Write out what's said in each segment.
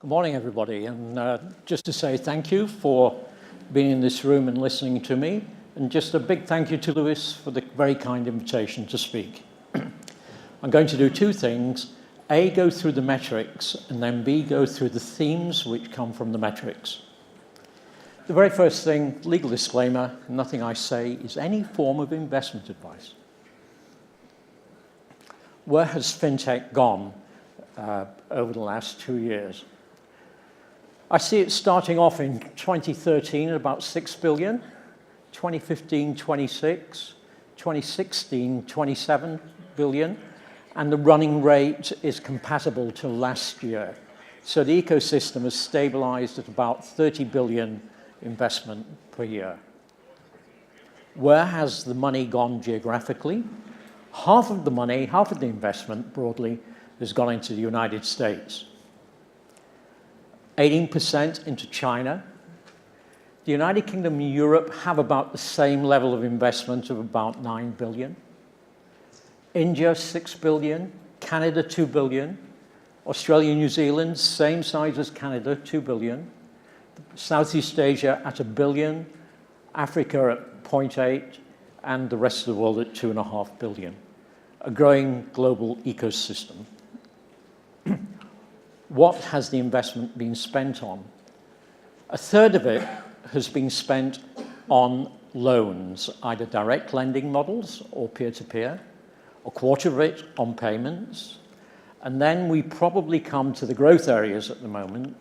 Good morning, everybody, and just to say thank you for being in this room and listening to me, and just a big thank you to Lewis for the very kind invitation to speak. I'm going to do two things. A, go through the metrics, and then B, go through the themes which come from the metrics. The very first thing, legal disclaimer, nothing I say is any form of investment advice. Where has fintech gone over the last 2 years? I see it starting off in 2013 at about 6 billion, 2015, 26, 2016, 27 billion, and the running rate is compatible to last year. So the ecosystem has stabilized at about 30 billion investment per year. Where has the money gone geographically? Half of the money, half of the investment broadly, has gone into the United States. 18% into China. The United Kingdom and Europe have about the same level of investment of about 9 billion. India, 6 billion. Canada, 2 billion. Australia, New Zealand, same size as Canada, 2 billion. Southeast Asia at 1 billion. Africa at 0.8, and the rest of the world at 2.5 billion. A growing global ecosystem. What has the investment been spent on? A third of it has been spent on loans, either direct lending models or peer-to-peer, a quarter of it on payments, and then we probably come to the growth areas at the moment: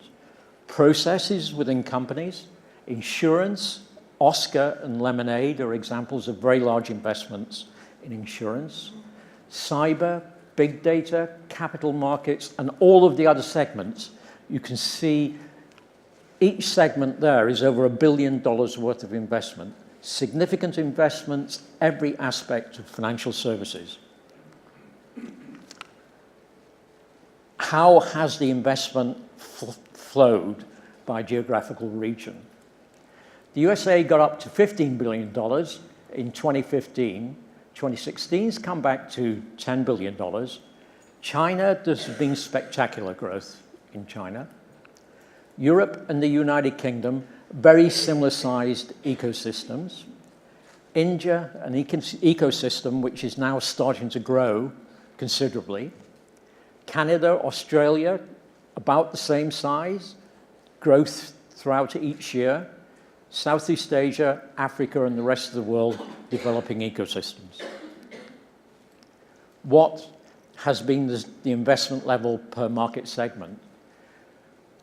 processes within companies, insurance. Oscar and Lemonade are examples of very large investments in insurance, cyber, big data, capital markets, and all of the other segments. You can see each segment there is over $1 billion worth of investment. Significant investments, every aspect of financial services. How has the investment flowed by geographical region? The USA got up to $15 billion in 2015. 2016's come back to $10 billion. China, there's been spectacular growth in China. Europe and the United Kingdom, very similar sized ecosystems. India, an ecosystem which is now starting to grow considerably. Canada, Australia, about the same size, growth throughout each year. Southeast Asia, Africa, and the rest of the world developing ecosystems. What has been the investment level per market segment?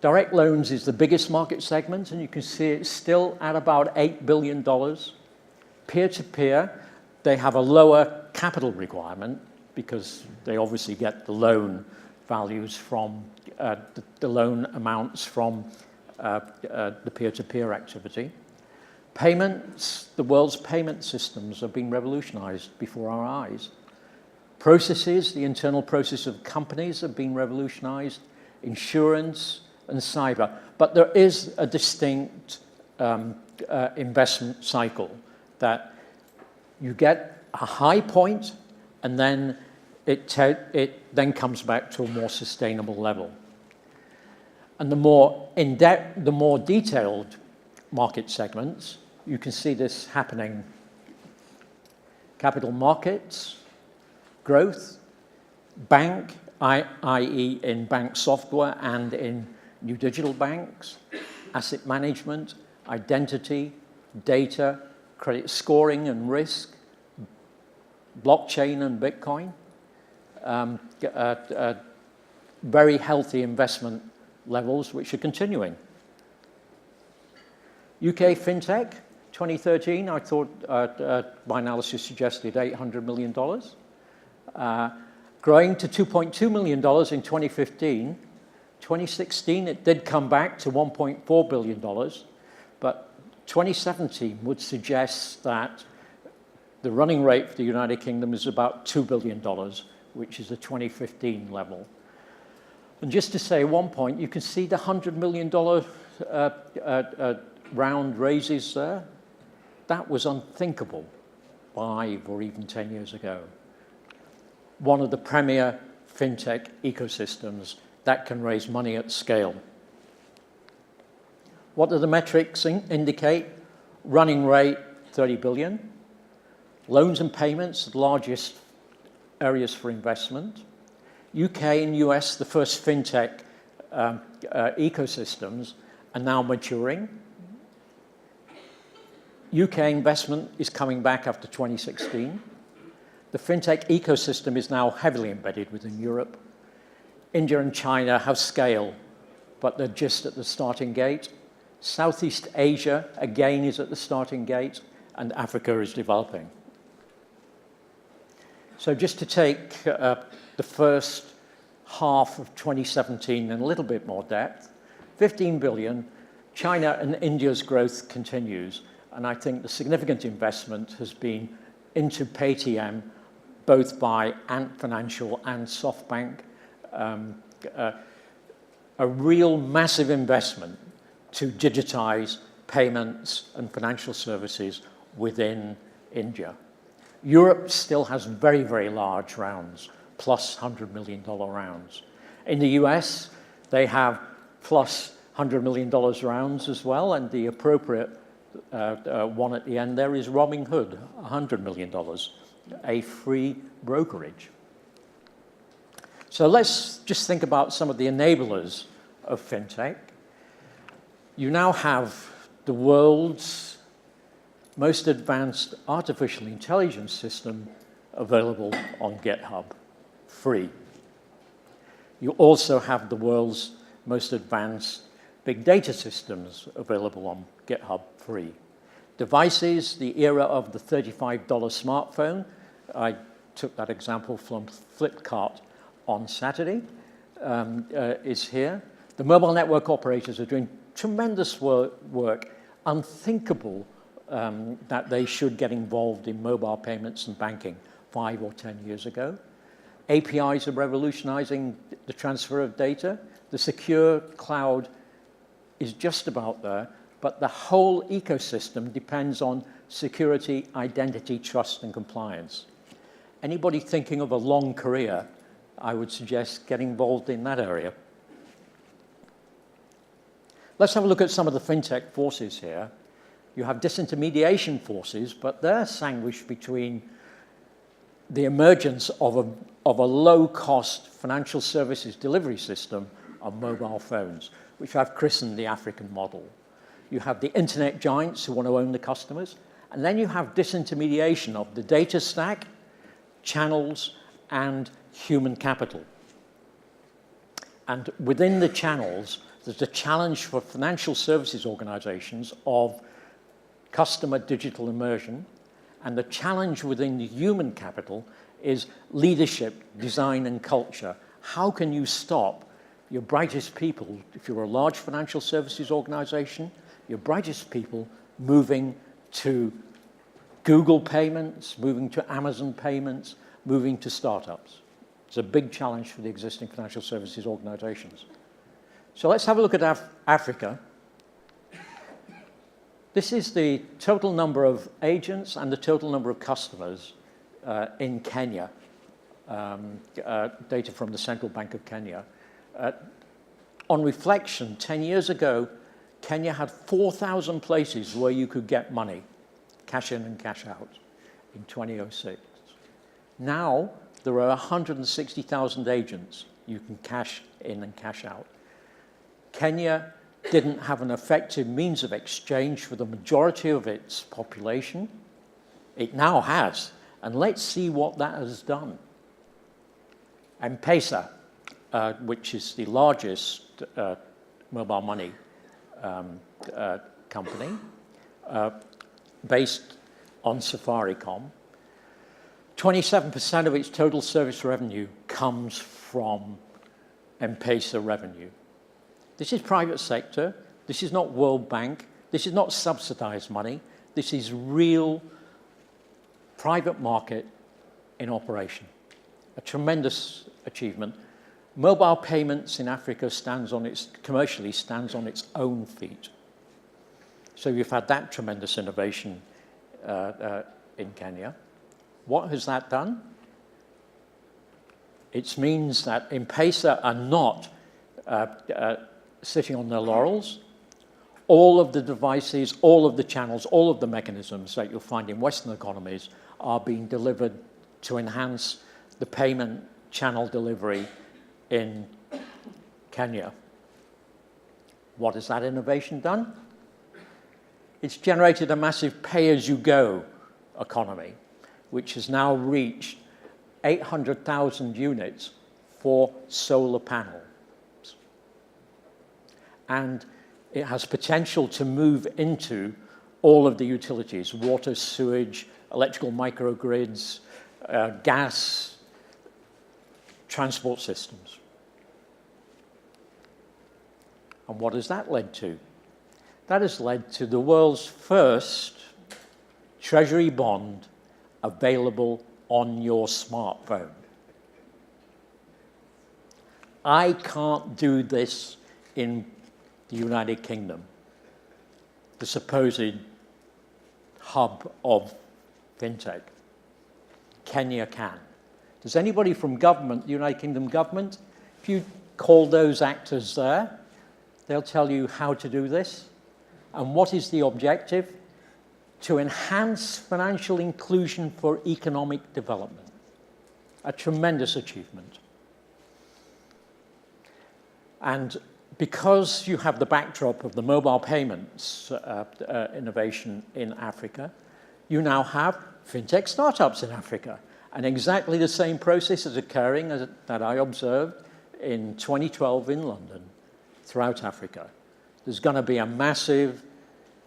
Direct loans is the biggest market segment, and you can see it's still at about $8 billion. Peer-to-peer, they have a lower capital requirement because they obviously get the loan values from the loan amounts from the peer-to-peer activity. Payments, the world's payment systems are being revolutionized before our eyes. Processes, the internal process of companies have been revolutionized. Insurance and cyber. But there is a distinct investment cycle that you get a high point and then it then comes back to a more sustainable level. And the more in-depth, the more detailed market segments, you can see this happening. Capital markets, growth, bank, i.e. in bank software and in new digital banks, asset management, identity, data, credit scoring and risk, blockchain and Bitcoin. Very healthy investment levels which are continuing. UK FinTech, 2013, I thought my analysis suggested $800 million. Growing to $2.2 million in 2015. 2016, it did come back to $1.4 billion, but 2017 would suggest that the running rate for the United Kingdom is about $2 billion, which is a 2015 level. And just to say one point, you can see the $100 million round raises there. That was unthinkable 5 or even 10 years ago. One of the premier fintech ecosystems that can raise money at scale. What do the metrics indicate? Running rate, 30 billion. Loans and payments, the largest areas for investment. UK and US, the first fintech ecosystems, are now maturing. UK investment is coming back after 2016. The fintech ecosystem is now heavily embedded within Europe. India and China have scale, but they're just at the starting gate. Southeast Asia, again, is at the starting gate, and Africa is developing. So just to take the first half of 2017 in a little bit more depth, 15 billion, China and India's growth continues, and I think the significant investment has been into Paytm, both by Ant Financial and SoftBank, a real massive investment to digitize payments and financial services within India. Europe still has very, very large rounds, plus $100 million rounds. In the US, they have plus $100 million rounds as well, and the appropriate one at the end there is Robinhood, $100 million, a free brokerage. So let's just think about some of the enablers of fintech. You now have the world's most advanced artificial intelligence system available on GitHub, free. You also have the world's most advanced big data systems available on GitHub, free. Devices, the era of the $35 smartphone. I took that example from Flipkart on Saturday, is here. The mobile network operators are doing tremendous work, unthinkable that they should get involved in mobile payments and banking 5 or 10 years ago. APIs are revolutionizing the transfer of data. The secure cloud is just about there, but the whole ecosystem depends on security, identity, trust, and compliance. Anybody thinking of a long career, I would suggest get involved in that area. Let's have a look at some of the fintech forces here. You have disintermediation forces, but they're sandwiched between the emergence of a low-cost financial services delivery system on mobile phones, which I've christened the African model. You have the internet giants who want to own the customers, and then you have disintermediation of the data stack, channels, and human capital. And within the channels, there's a challenge for financial services organizations of customer digital immersion, and the challenge within the human capital is leadership, design, and culture. How can you stop your brightest people, if you're a large financial services organization, your brightest people moving to Google payments, moving to Amazon payments, moving to startups? It's a big challenge for the existing financial services organizations. So let's have a look at Africa. This is the total number of agents and the total number of customers in Kenya, data from the Central Bank of Kenya. On reflection, 10 years ago, Kenya had 4,000 places where you could get money, cash in and cash out, in 2006. Now, there are 160,000 agents you can cash in and cash out. Kenya didn't have an effective means of exchange for the majority of its population. It now has, and let's see what that has done. M-Pesa, which is the largest mobile money company, based on Safaricom, 27% of its total service revenue comes from M-Pesa revenue. This is private sector. This is not World Bank. This is not subsidized money. This is real private market in operation. A tremendous achievement. Mobile payments in Africa commercially stands on its own feet. So you've had that tremendous innovation in Kenya. What has that done? It means that M-Pesa are not sitting on their laurels. all of the devices, all of the channels, all of the mechanisms that you'll find in Western economies are being delivered to enhance the payment channel delivery in Kenya. What has that innovation done? It's generated a massive pay-as-you-go economy, which has now reached 800,000 units for solar panels. And it has potential to move into all of the utilities: water, sewage, electrical microgrids, gas, transport systems. And what has that led to? That has led to the world's first treasury bond available on your smartphone. I can't do this in the United Kingdom, the supposed hub of fintech. Kenya can. Does anybody from government, the United Kingdom government, if you call those actors there, they'll tell you how to do this. And what is the objective? To enhance financial inclusion for economic development. A tremendous achievement. And because you have the backdrop of the mobile payments innovation in Africa, you now have fintech startups in Africa. And exactly the same process is occurring that I observed in 2012 in London throughout Africa. There's going to be a massive,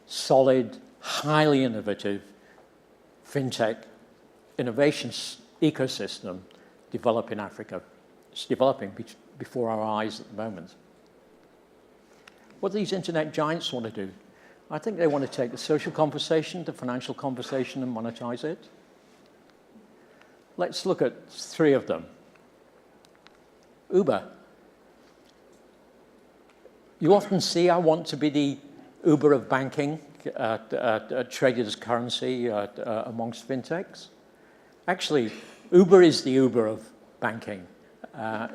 solid, highly innovative fintech innovation ecosystem develop in Africa. It's developing before our eyes at the moment. What do these internet giants want to do? I think they want to take the social conversation, the financial conversation, and monetize it. Let's look at three of them. Uber. You often see, I want to be the Uber of banking, traded as currency amongst fintechs. Actually, Uber is the Uber of banking.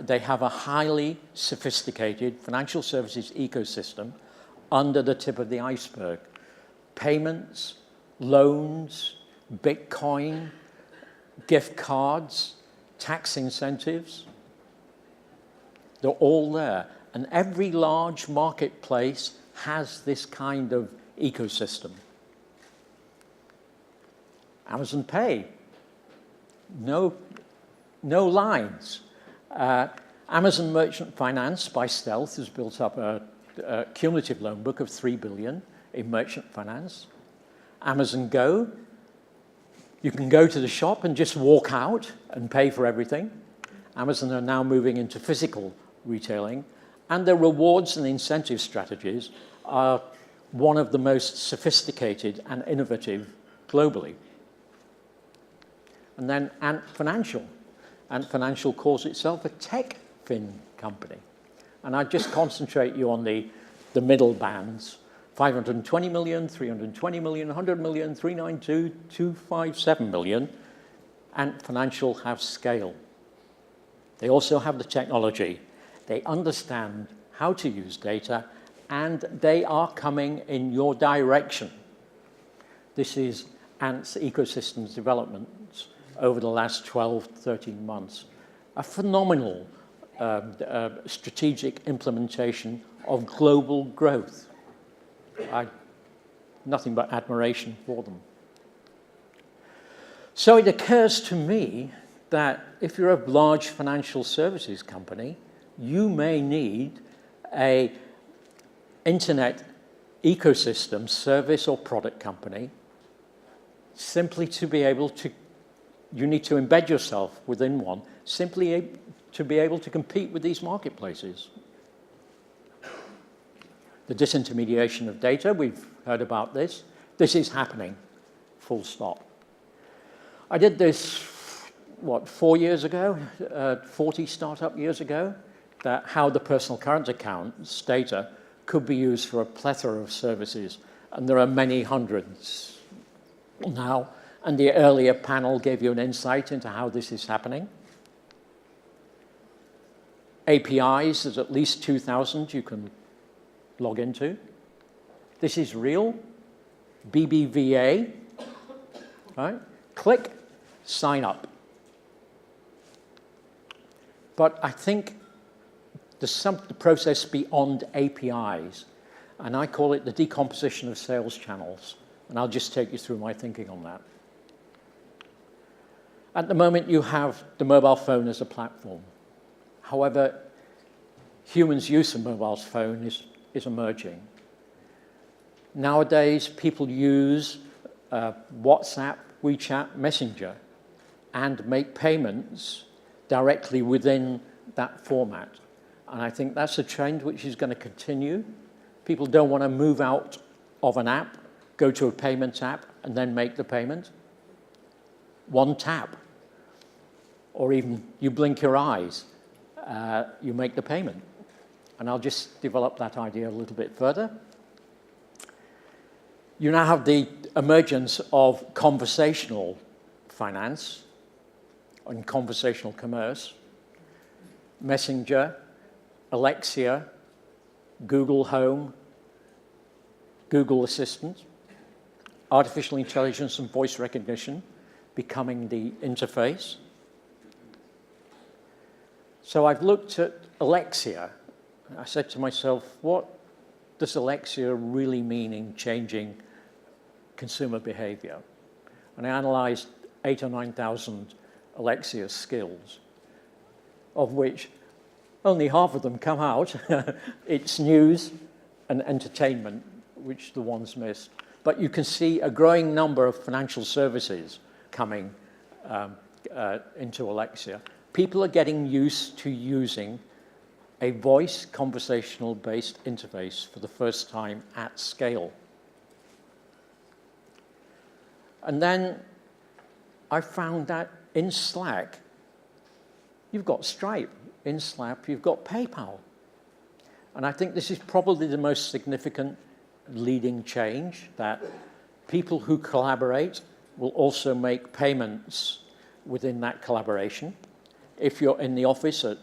They have a highly sophisticated financial services ecosystem under the tip of the iceberg. Payments, loans, Bitcoin, gift cards, tax incentives, they're all there. And every large marketplace has this kind of ecosystem. Amazon Pay, no lines. Amazon Merchant Finance, by stealth, has built up a cumulative loan book of $3 billion in merchant finance. Amazon Go, you can go to the shop and just walk out and pay for everything. Amazon are now moving into physical retailing, and their rewards and incentive strategies are one of the most sophisticated and innovative globally. And then Ant Financial. Ant Financial calls itself a tech fin company. And I just concentrate you on the middle bands: 520 million, 320 million, 100 million, 392, 257 million. Ant Financial have scale. They also have the technology. They understand how to use data, and they are coming in your direction. This is Ant's ecosystems development over the last 12, 13 months. A phenomenal strategic implementation of global growth. Nothing but admiration for them. So it occurs to me that if you're a large financial services company, you may need an internet ecosystem, service or product company, simply to be able to, you need to embed yourself within one, simply to be able to compete with these marketplaces. The disintermediation of data, we've heard about this. This is happening, full stop. I did this, 4 years ago, 40 startup years ago, that how the personal current account's data could be used for a plethora of services. And there are many hundreds now. And the earlier panel gave you an insight into how this is happening. APIs, there's at least 2,000 you can log into. This is real, BBVA, right? Click, sign up. But I think there's the process beyond APIs, and I call it the decomposition of sales channels. And I'll just take you through my thinking on that. At the moment, you have the mobile phone as a platform. However, humans' use of mobile phone is emerging. Nowadays, people use WhatsApp, WeChat, Messenger, and make payments directly within that format. And I think that's a trend which is going to continue. People don't want to move out of an app, go to a payment app, and then make the payment. One tap, or even you blink your eyes, you make the payment. And I'll just develop that idea a little bit further. You now have the emergence of conversational finance and conversational commerce, Messenger, Alexa, Google Home, Google Assistant, artificial intelligence and voice recognition becoming the interface. So I've looked at Alexa. I said to myself, what does Alexa really mean in changing consumer behavior? And I analyzed 8,000 or 9,000 Alexa skills, of which only half of them come out. It's news and entertainment, which the ones missed. But you can see a growing number of financial services coming into Alexa. People are getting used to using a voice conversational-based interface for the first time at scale. And then I found that in Slack, you've got Stripe. In Slack, you've got PayPal. And I think this is probably the most significant leading change, that people who collaborate will also make payments within that collaboration. If you're in the office at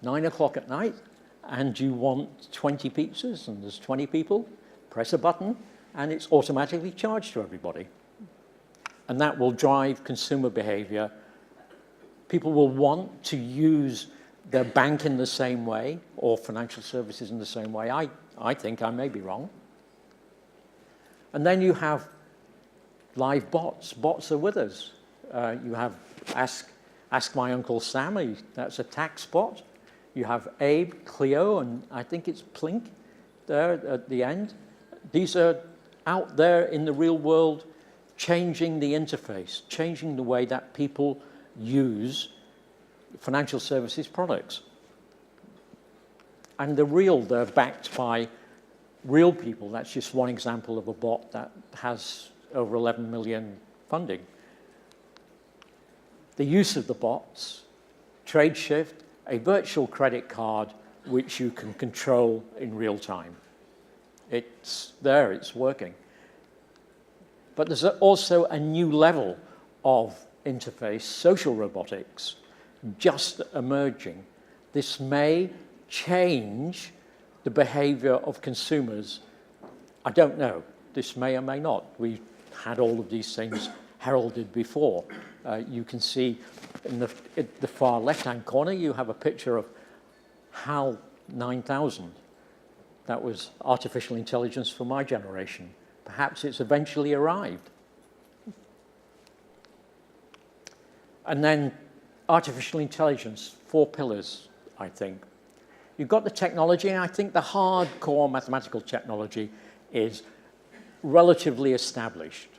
9 o'clock at night and you want 20 pizzas and there's 20 people, press a button and it's automatically charged to everybody. And that will drive consumer behavior. People will want to use their bank in the same way or financial services in the same way. I think I may be wrong. And then you have live bots. Bots are with us. You have Ask My Uncle Sam, that's a tax bot. You have Abe, Clio, and I think it's Plink there at the end. These are out there in the real world, changing the interface, changing the way that people use financial services products. And they're backed by real people. That's just one example of a bot that has over 11 million funding. The use of the bots, TradeShift, a virtual credit card which you can control in real time. It's there, it's working. But there's also a new level of interface, social robotics, just emerging. This may change the behavior of consumers. I don't know. This may or may not. We've had all of these things heralded before. You can see in the far left-hand corner, you have a picture of HAL 9000. That was artificial intelligence for my generation. Perhaps it's eventually arrived. And then artificial intelligence, 4 pillars, I think. You've got the technology, and I think the hardcore mathematical technology is relatively established.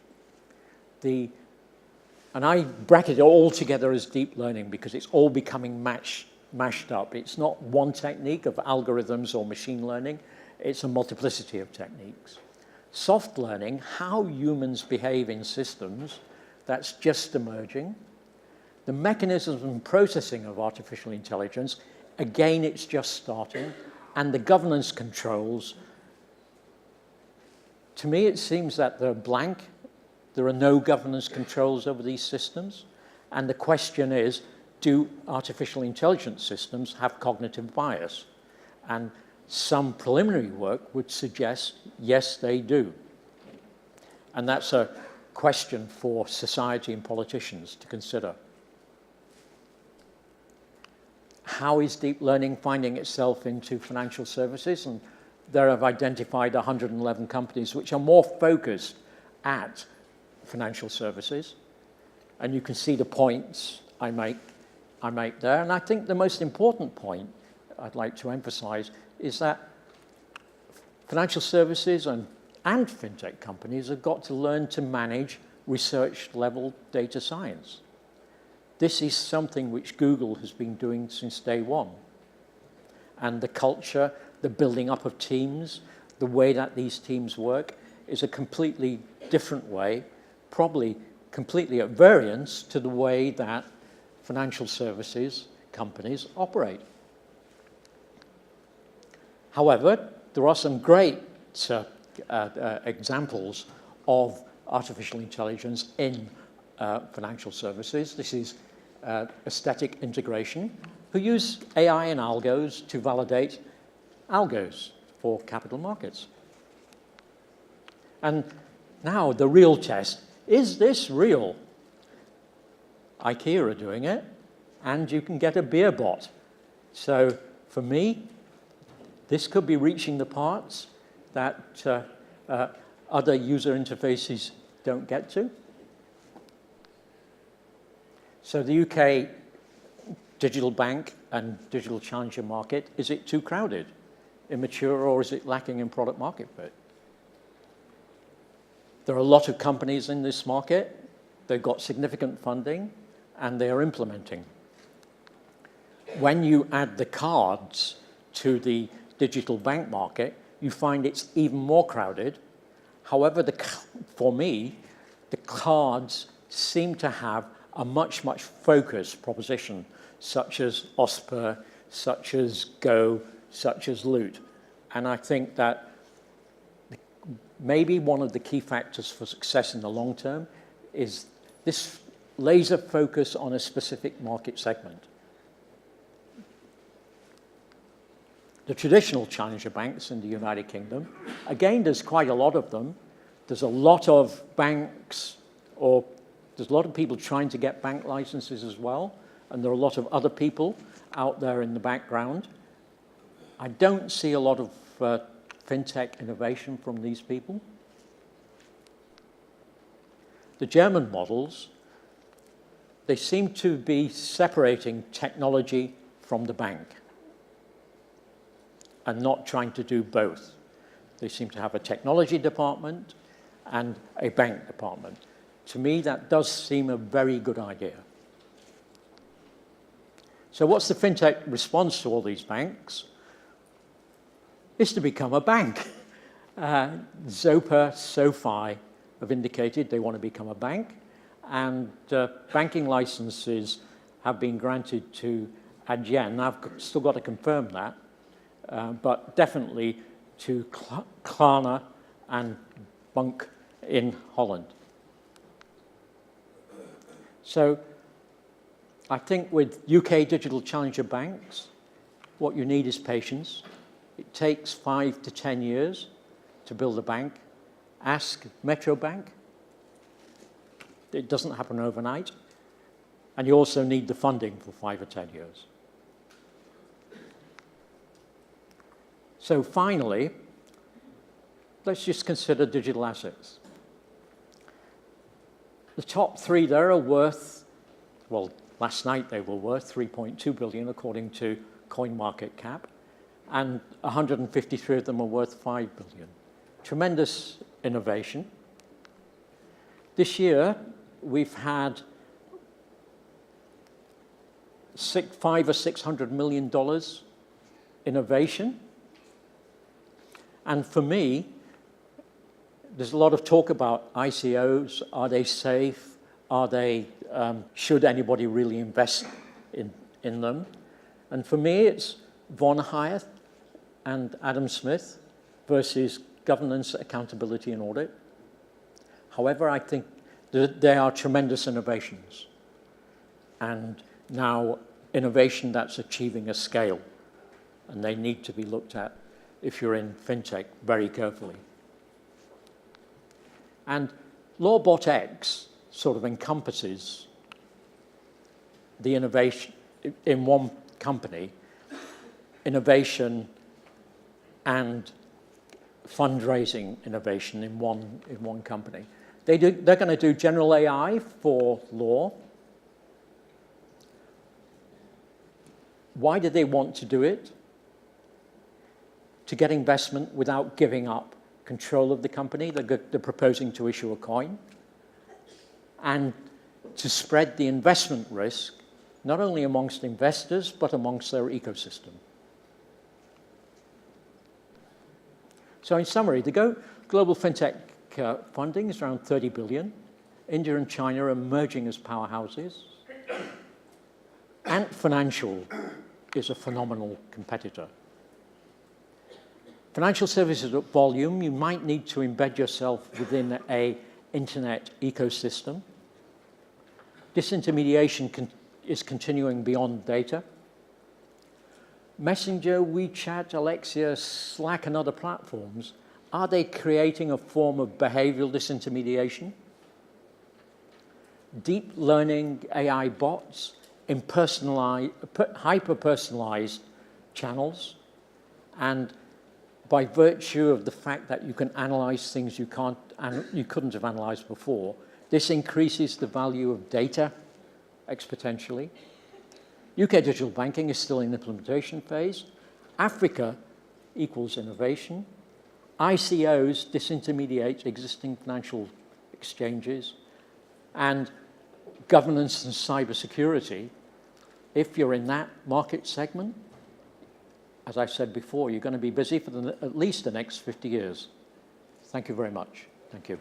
And I bracket it all together as deep learning because it's all becoming mashed up. It's not one technique of algorithms or machine learning. It's a multiplicity of techniques. Soft learning, how humans behave in systems, that's just emerging. The mechanisms and processing of artificial intelligence, again, it's just starting. And the governance controls, to me, it seems that they're blank. There are no governance controls over these systems. And the question is, do artificial intelligence systems have cognitive bias? And some preliminary work would suggest, yes, they do. And that's a question for society and politicians to consider. How is deep learning finding itself into financial services? And there I've identified 111 companies which are more focused at financial services. And you can see the points I make there. And I think the most important point I'd like to emphasize is that financial services and fintech companies have got to learn to manage research-level data science. This is something which Google has been doing since day one. And the culture, the building up of teams, the way that these teams work is a completely different way, probably completely at variance to the way that financial services companies operate. However, there are some great examples of artificial intelligence in financial services. This is aesthetic integration, who use AI and algos to validate algos for capital markets. And now the real test, is this real? IKEA are doing it, and you can get a beer bot. So for me, this could be reaching the parts that other user interfaces don't get to. So the UK digital bank and digital challenger market, is it too crowded, immature, or is it lacking in product market fit? There are a lot of companies in this market. They've got significant funding, and they are implementing. When you add the cards to the digital bank market, you find it's even more crowded. However, for me, the cards seem to have a much, much focused proposition, such as OSPA, such as Go, such as Loot. And I think that maybe one of the key factors for success in the long term is this laser focus on a specific market segment. The traditional challenger banks in the United Kingdom, again, there's quite a lot of them. There's a lot of banks, or there's a lot of people trying to get bank licenses as well, and there are a lot of other people out there in the background. I don't see a lot of fintech innovation from these people. The German models, they seem to be separating technology from the bank and not trying to do both. They seem to have a technology department and a bank department. To me, that does seem a very good idea. So what's the fintech response to all these banks? It's to become a bank. Zopa, SoFi have indicated they want to become a bank, and banking licenses have been granted to Adyen. I've still got to confirm that, but definitely to Klarna and Bunk in Holland. So I think with UK digital challenger banks, what you need is patience. It takes 5 to 10 years to build a bank. Ask Metro Bank. It doesn't happen overnight. And you also need the funding for 5 or 10 years. So finally, let's just consider digital assets. The top 3 there are worth, well, last night they were worth 3.2 billion according to CoinMarketCap, and 153 of them are worth 5 billion. Tremendous innovation. This year, we've had $500 or $600 million innovation. And for me, there's a lot of talk about ICOs. Are they safe? Are they, should anybody really invest in them? And for me, it's Von Hieth and Adam Smith versus governance, accountability, and audit. However, I think they are tremendous innovations. And now innovation that's achieving a scale. And they need to be looked at if you're in fintech very carefully. And Lawbot X sort of encompasses the innovation in one company, innovation and fundraising innovation in one company. They're going to do general AI for law. Why do they want to do it? To get investment without giving up control of the company. They're proposing to issue a coin. And to spread the investment risk, not only amongst investors, but amongst their ecosystem. So in summary, the global fintech funding is around 30 billion. India and China are emerging as powerhouses. Ant Financial is a phenomenal competitor. Financial services at volume, you might need to embed yourself within an internet ecosystem. Disintermediation is continuing beyond data. Messenger, WeChat, Alexia, Slack, and other platforms, are they creating a form of behavioral disintermediation? Deep learning AI bots in hyper-personalized channels, and by virtue of the fact that you can analyze things you couldn't have analyzed before, this increases the value of data exponentially. UK digital banking is still in the implementation phase. Africa equals innovation. ICOs disintermediate existing financial exchanges. And governance and cybersecurity, if you're in that market segment, as I said before, you're going to be busy for at least the next 50 years. Thank you very much. Thank you.